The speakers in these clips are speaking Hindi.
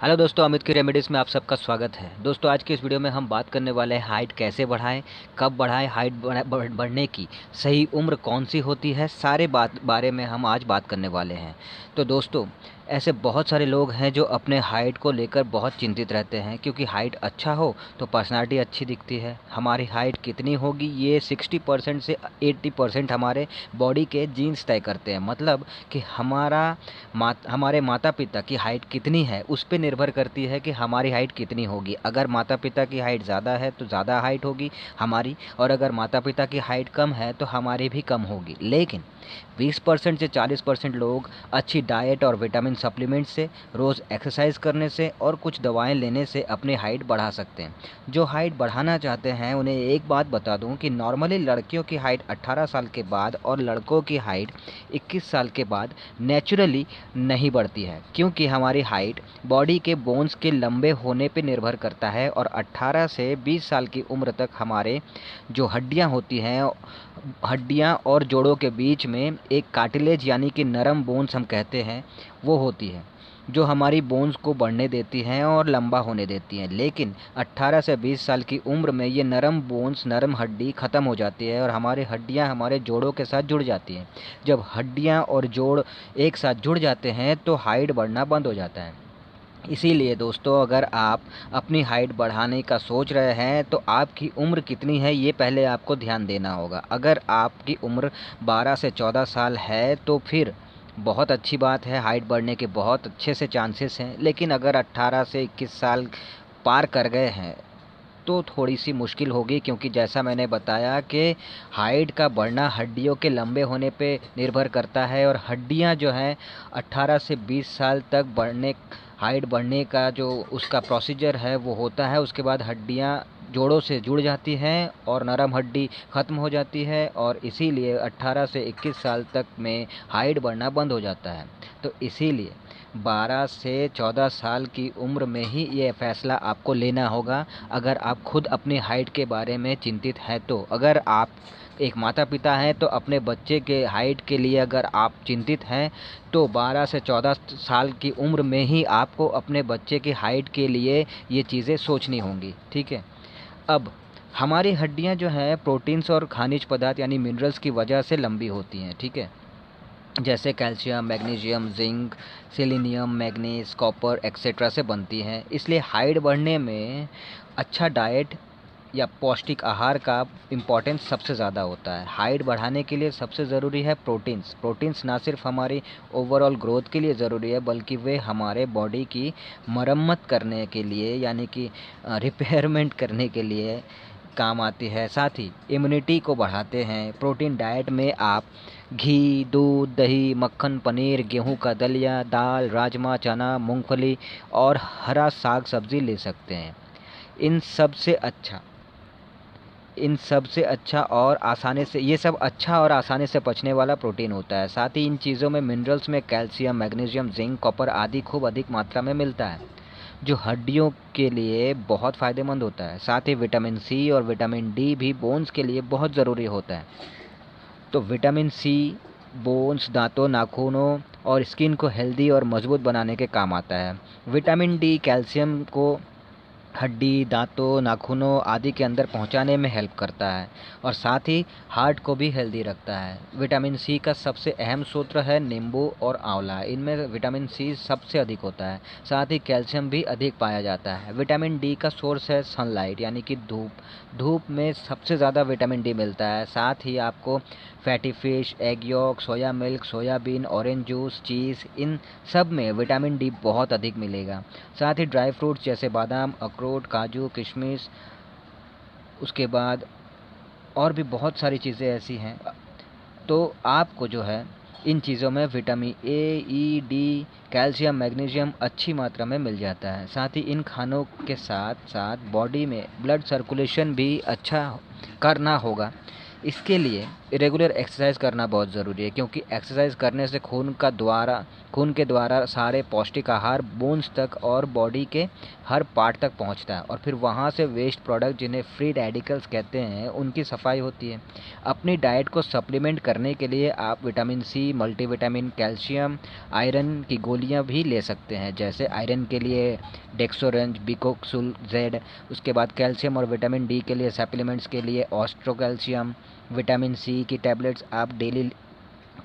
हेलो दोस्तों, अमित की रेमेडीज़ में आप सबका स्वागत है। दोस्तों, आज की इस वीडियो में हम बात करने वाले हैं हाइट कैसे बढ़ाएं, कब बढ़ाएं, हाइट बढ़ने की सही उम्र कौन सी होती है, सारे बारे में हम आज बात करने वाले हैं। तो दोस्तों, ऐसे बहुत सारे लोग हैं जो अपने हाइट को लेकर बहुत चिंतित रहते हैं, क्योंकि हाइट अच्छा हो तो पर्सनालिटी अच्छी दिखती है। हमारी हाइट कितनी होगी ये 60% से 80% हमारे बॉडी के जीन्स तय करते हैं। मतलब कि हमारे माता पिता की हाइट कितनी है उस पे निर्भर करती है कि हमारी हाइट कितनी होगी। अगर माता पिता की हाइट ज़्यादा है तो ज़्यादा हाइट होगी हमारी, और अगर माता पिता की हाइट कम है तो हमारी भी कम होगी। लेकिन 20% से 40% लोग अच्छी डाइट और विटामिन सप्लीमेंट से, रोज़ एक्सरसाइज करने से और कुछ दवाएं लेने से अपनी हाइट बढ़ा सकते हैं। जो हाइट बढ़ाना चाहते हैं उन्हें एक बात बता दूं कि नॉर्मली लड़कियों की हाइट 18 साल के बाद और लड़कों की हाइट 21 साल के बाद नेचुरली नहीं बढ़ती है, क्योंकि हमारी हाइट बॉडी के बोन्स के लंबे होने पे निर्भर करता है। और 18 से 20 साल की उम्र तक हमारे जो हड्डियां होती हैं, हड्डियां और जोड़ों के बीच में एक कार्टिलेज यानी कि नरम बोन्स हम कहते हैं, वो होती है जो हमारी बोन्स को बढ़ने देती हैं और लंबा होने देती हैं। लेकिन 18 से 20 साल की उम्र में ये नरम बोन्स, नरम हड्डी ख़त्म हो जाती है और हमारी हड्डियां हमारे जोड़ों के साथ जुड़ जाती हैं। जब हड्डियां और जोड़ एक साथ जुड़ जाते हैं तो हाइट बढ़ना बंद हो जाता है। इसीलिए दोस्तों, अगर आप अपनी हाइट बढ़ाने का सोच रहे हैं तो आपकी उम्र कितनी है ये पहले आपको ध्यान देना होगा। अगर आपकी उम्र 12 से 14 साल है तो फिर बहुत अच्छी बात है, हाइट बढ़ने के बहुत अच्छे से चांसेस हैं। लेकिन अगर 18 से 21 साल पार कर गए हैं तो थोड़ी सी मुश्किल होगी, क्योंकि जैसा मैंने बताया कि हाइट का बढ़ना हड्डियों के लंबे होने पे निर्भर करता है। और हड्डियां जो हैं 18 से 20 साल तक हाइट बढ़ने का जो उसका प्रोसीजर है वो होता है। उसके बाद हड्डियां जोड़ों से जुड़ जाती हैं और नरम हड्डी ख़त्म हो जाती है, और इसीलिए 18 से 21 साल तक में हाइट बढ़ना बंद हो जाता है। तो इसीलिए 12 से 14 साल की उम्र में ही ये फ़ैसला आपको लेना होगा, अगर आप खुद अपनी हाइट के बारे में चिंतित हैं तो। अगर आप एक माता पिता हैं तो अपने बच्चे के हाइट के लिए अगर आप चिंतित हैं तो 12 से 14 साल की उम्र में ही आपको अपने बच्चे की हाइट के लिए ये चीज़ें सोचनी होंगी, ठीक है। अब हमारी हड्डियां जो हैं प्रोटीन्स और खनिज पदार्थ यानी मिनरल्स की वजह से लंबी होती हैं, ठीक है। जैसे calcium, magnesium, zinc, selenium, manganese, copper etcetera से बनती हैं। इसलिए हाइट बढ़ने में अच्छा डाइट या पौष्टिक आहार का इम्पोर्टेंस सबसे ज़्यादा होता है। हाइट बढ़ाने के लिए सबसे ज़रूरी है प्रोटीन्स। प्रोटीन्स ना सिर्फ हमारी ओवरऑल ग्रोथ के लिए ज़रूरी है, बल्कि वे हमारे बॉडी की मरम्मत करने के लिए यानी कि रिपेयरमेंट करने के लिए काम आती है। साथ ही इम्यूनिटी को बढ़ाते हैं। प्रोटीन डाइट में आप घी, दूध, दही, मक्खन, पनीर, गेहूं का दलिया, दाल, राजमा, चना, मूंगफली और हरा साग सब्जी ले सकते हैं। इन सब से अच्छा इन सब से अच्छा और आसानी से ये सब अच्छा और आसानी से पचने वाला प्रोटीन होता है। साथ ही इन चीज़ों में मिनरल्स में कैल्शियम, मैग्नीशियम, जिंक, कॉपर आदि खूब अधिक मात्रा में मिलता है, जो हड्डियों के लिए बहुत फ़ायदेमंद होता है। साथ ही विटामिन सी और विटामिन डी भी बोन्स के लिए बहुत ज़रूरी होता है। तो विटामिन सी बोन्स, दांतों, नाखूनों और स्किन को हेल्दी और मजबूत बनाने के काम आता है। विटामिन डी कैल्शियम को हड्डी, दांतों, नाखूनों आदि के अंदर पहुंचाने में हेल्प करता है, और साथ ही हार्ट को भी हेल्दी रखता है। विटामिन सी का सबसे अहम स्रोत है नींबू और आंवला, इनमें विटामिन सी सबसे अधिक होता है। साथ ही कैल्शियम भी अधिक पाया जाता है। विटामिन डी का सोर्स है सनलाइट यानी कि धूप। धूप में सबसे ज़्यादा विटामिन डी मिलता है। साथ ही आपको fatty fish, egg yolk, soya milk, soybean, orange juice, cheese, इन सब में विटामिन डी बहुत अधिक मिलेगा। साथ ही ड्राई फ्रूट्स जैसे बादाम, अखरोट, काजू, किशमिश, उसके बाद और भी बहुत सारी चीज़ें ऐसी हैं। तो आपको जो है इन चीज़ों में vitamin A, E, D, calcium, magnesium अच्छी मात्रा में मिल जाता है। साथ ही इन खानों के साथ साथ बॉडी में ब्लड सर्कुलेशन भी अच्छा करना होगा, इसके लिए रेगुलर एक्सरसाइज करना बहुत ज़रूरी है, क्योंकि एक्सरसाइज करने से खून के द्वारा सारे पौष्टिक आहार बोन्स तक और बॉडी के हर पार्ट तक पहुंचता है, और फिर वहां से वेस्ट प्रोडक्ट जिन्हें फ्री रेडिकल्स कहते हैं उनकी सफाई होती है। अपनी डाइट को सप्लीमेंट करने के लिए आप vitamin C, multivitamin, calcium, iron की गोलियां भी ले सकते हैं, जैसे आयरन के लिए डेक्सोरेंज, बिकोक्सुल जेड। उसके बाद कैल्शियम और विटामिन डी के लिए सप्लीमेंट्स के लिए ऑस्ट्रोकैल्शियम, विटामिन सी की टैबलेट्स आप डेली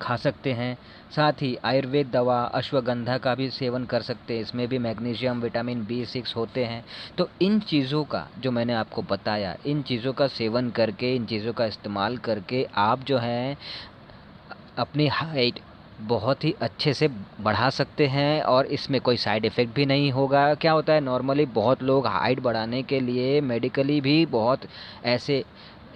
खा सकते हैं। साथ ही आयुर्वेद दवा अश्वगंधा का भी सेवन कर सकते हैं, इसमें भी मैग्नीशियम, विटामिन B6 होते हैं। तो इन चीज़ों का जो मैंने आपको बताया, इन चीज़ों का सेवन करके, इन चीज़ों का इस्तेमाल करके आप जो है अपनी हाइट बहुत ही अच्छे से बढ़ा सकते हैं, और इसमें कोई साइड इफ़ेक्ट भी नहीं होगा। क्या होता है, नॉर्मली बहुत लोग हाइट बढ़ाने के लिए मेडिकली भी बहुत ऐसे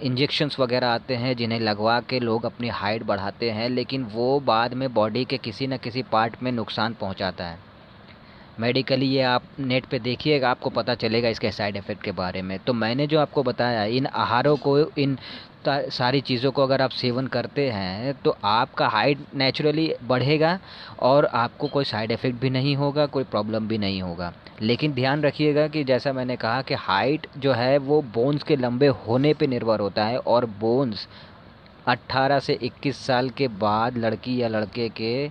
इंजेक्शंस वगैरह आते हैं जिन्हें लगवा के लोग अपनी हाइट बढ़ाते हैं, लेकिन वो बाद में बॉडी के किसी न किसी पार्ट में नुकसान पहुंचाता है। मेडिकली ये आप नेट पे देखिएगा, आपको पता चलेगा इसके साइड इफ़ेक्ट के बारे में। तो मैंने जो आपको बताया, इन आहारों को, इन सारी चीज़ों को अगर आप सेवन करते हैं तो आपका हाइट नेचुरली बढ़ेगा, और आपको कोई साइड इफ़ेक्ट भी नहीं होगा, कोई प्रॉब्लम भी नहीं होगा। लेकिन ध्यान रखिएगा कि जैसा मैंने कहा कि हाइट जो है वो बोन्स के लंबे होने पे निर्भर होता है, और बोन्स 18 से 21 साल के बाद लड़की या लड़के के,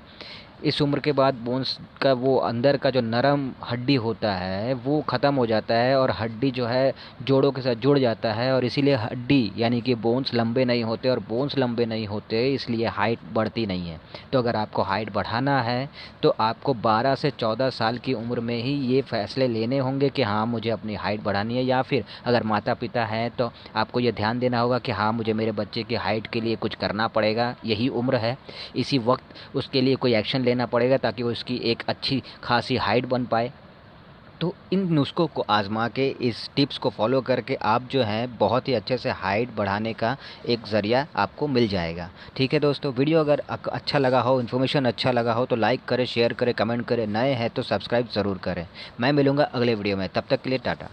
इस उम्र के बाद बोन्स का वो अंदर का जो नरम हड्डी होता है वो ख़त्म हो जाता है, और हड्डी जो है जोड़ों के साथ जुड़ जाता है, और इसीलिए हड्डी यानी कि बोन्स लंबे नहीं होते, और बोन्स लंबे नहीं होते इसलिए हाइट बढ़ती नहीं है। तो अगर आपको हाइट बढ़ाना है तो आपको 12 से 14 साल की उम्र में ही ये फैसले लेने होंगे कि हाँ मुझे अपनी हाइट बढ़ानी है, या फिर अगर माता पिता हैं तो आपको ये ध्यान देना होगा कि हाँ मुझे मेरे बच्चे की हाइट के लिए कुछ करना पड़ेगा, यही उम्र है, इसी वक्त उसके लिए कोई एक्शन लेना पड़ेगा ताकि वो इसकी एक अच्छी खासी हाइट बन पाए। तो इन नुस्खों को आज़मा के, इस टिप्स को फॉलो करके आप जो है बहुत ही अच्छे से हाइट बढ़ाने का एक ज़रिया आपको मिल जाएगा। ठीक है दोस्तों, वीडियो अगर अच्छा लगा हो, इन्फॉर्मेशन अच्छा लगा हो तो लाइक करें, शेयर करें, कमेंट करें, नए हैं तो सब्सक्राइब ज़रूर करें। मैं मिलूँगा अगले वीडियो में, तब तक के लिए टाटा।